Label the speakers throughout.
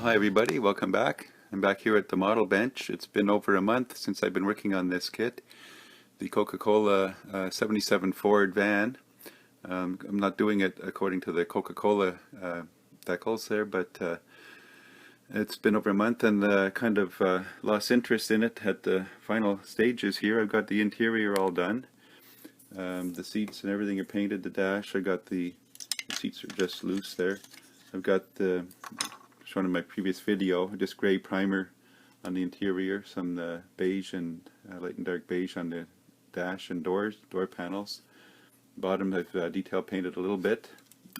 Speaker 1: Hi everybody, welcome back. I'm back here at the model bench. It's been over a month since I've been working on this kit, the Coca-Cola 77 Ford van. I'm not doing it according to the Coca-Cola decals there, but it's been over a month and kind of lost interest in it at the final stages here. I've got the interior all done. The seats and everything are painted, the dash. The seats are just loose there. I've got the shown in my previous video, just gray primer on the interior, some beige and light and dark beige on the dash and door panels. Bottom I've detail painted a little bit,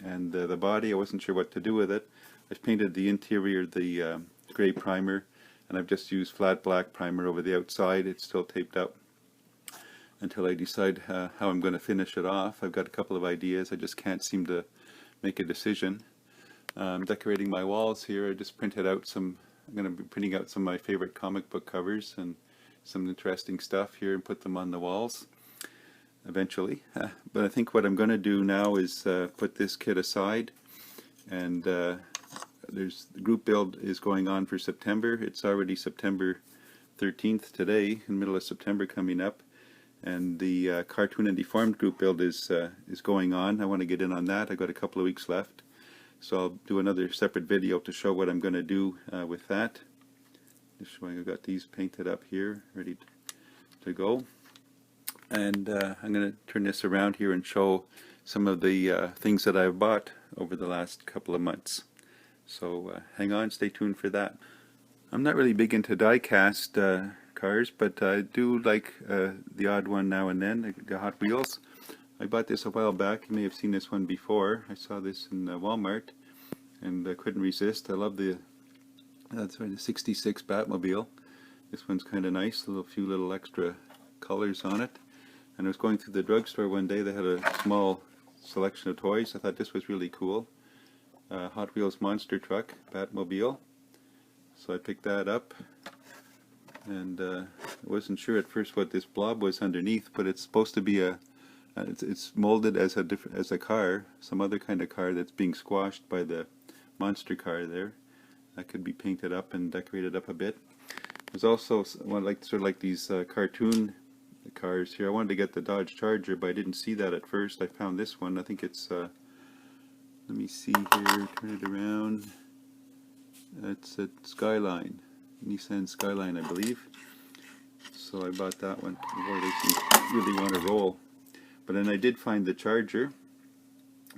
Speaker 1: and the body I wasn't sure what to do with it. I've painted the interior the gray primer, and I've just used flat black primer over the outside. It's still taped up until I decide how I'm going to finish it off. I've got a couple of ideas, I just can't seem to make a decision. Decorating my walls here, I just printed out I'm going to be printing out some of my favorite comic book covers and some interesting stuff here and put them on the walls eventually. But I think what I'm going to do now is put this kit aside, and the group build is going on for September. It's already September 13th today, in the middle of September coming up, and the Cartoon and Deformed group build is going on. I want to get in on that. I've got a couple of weeks left. So I'll do another separate video to show what I'm going to do with that. Just showing I've got these painted up here, ready to go. And I'm going to turn this around here and show some of the things that I've bought over the last couple of months. So hang on, stay tuned for that. I'm not really big into die-cast cars, but I do like the odd one now and then, the Hot Wheels. I bought this a while back. You may have seen this one before. I saw this in Walmart and I couldn't resist. I love the 66 Batmobile. This one's kind of nice, a few little extra colors on it. And I was going through the drugstore one day. They had a small selection of toys. I thought this was really cool. Hot Wheels monster truck, Batmobile. So I picked that up. And I wasn't sure at first what this blob was underneath, but it's supposed to be it's molded as a car, some other kind of car that's being squashed by the monster car there. That could be painted up and decorated up a bit. There's also one sort of like these cartoon cars here. I wanted to get the Dodge Charger, but I didn't see that at first. I found this one. I think it's let me see here. Turn it around. It's a Skyline, Nissan Skyline, I believe. So I bought that one. Boy, they seem really want to roll. But then I did find the Charger,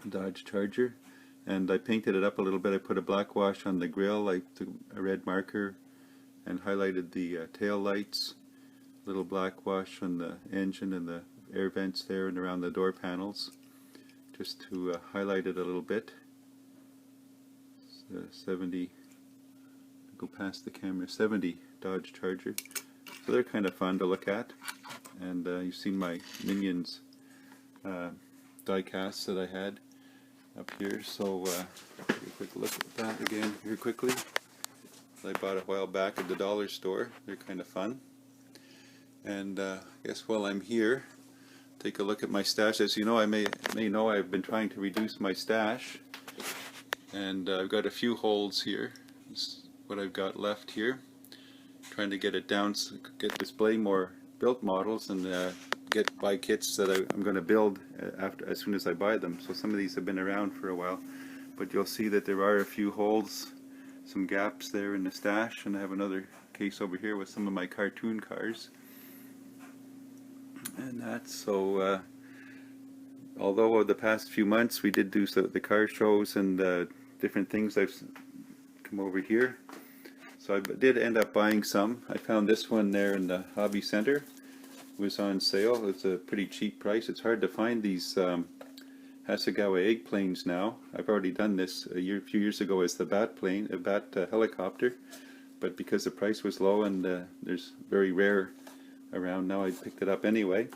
Speaker 1: Dodge Charger, and I painted it up a little bit. I put a black wash on the grill. I took a red marker and highlighted the tail lights, a little black wash on the engine and the air vents there and around the door panels, just to highlight it a little bit. It's 70, go past the camera, 70 Dodge Charger. So they're kind of fun to look at. And you've seen my Minions die casts that I had up here, so take a quick look at that again here quickly. I bought a while back at the dollar store. They're kind of fun. And I guess while I'm here, take a look at my stash. As you know, I may know I've been trying to reduce my stash, and I've got a few holes here. This is what I've got left here. Trying to get it down so I could display more built models and buy kits that I'm going to build as soon as I buy them. So some of these have been around for a while, but you'll see that there are a few holes, some gaps there in the stash, and I have another case over here with some of my cartoon cars. And that's so. Although over the past few months we did do the car shows and different things, I've come over here. So I did end up buying some. I found this one there in the hobby center. It was on sale. It's a pretty cheap price. It's hard to find these Hasegawa egg planes now. I've already done this a few years ago as the bat helicopter, but because the price was low and there's very rare around now, I picked it up anyway.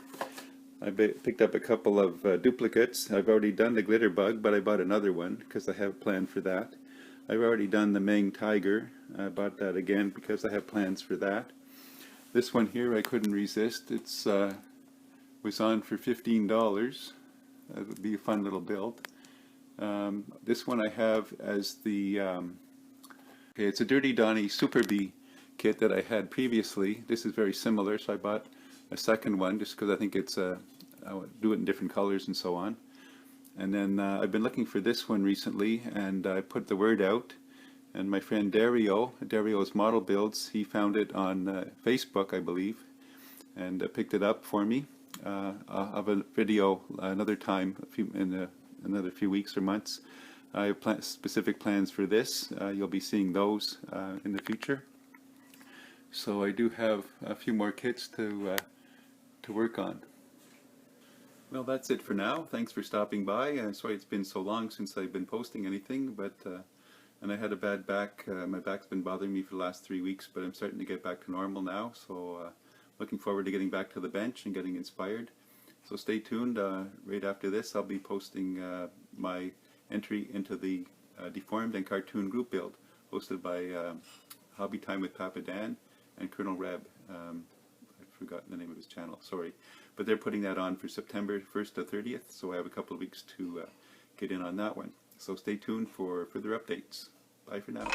Speaker 1: I picked up a couple of duplicates. I've already done the glitter bug, but I bought another one because I have planned for that. I've already done the Meng Tiger. I bought that again because I have plans for that. This one here I couldn't resist. It's was on for $15. It would be a fun little build. This one I have as the Okay, it's a Dirty Donny Super Bee kit that I had previously. This is very similar, so I bought a second one just because I think it's I would do it in different colors and so on. And then I've been looking for this one recently, and I put the word out. And my friend Dario's Model Builds, he found it on Facebook, I believe, and picked it up for me. I'll have a video another time, in another few weeks or months. I have specific plans for this. You'll be seeing those in the future. So I do have a few more kits to work on. Well, that's it for now. Thanks for stopping by. Sorry it's been so long since I've been posting anything, but and I had a bad back. My back's been bothering me for the last 3 weeks, but I'm starting to get back to normal now. So looking forward to getting back to the bench and getting inspired. So stay tuned. Right after this, I'll be posting my entry into the Deformed and Cartoon group build, hosted by Hobby Time with Papa Dan and Colonel Reb. I've forgotten the name of his channel, sorry. But they're putting that on for September 1st to 30th, so I have a couple of weeks to get in on that one. So stay tuned for further updates. Bye for now.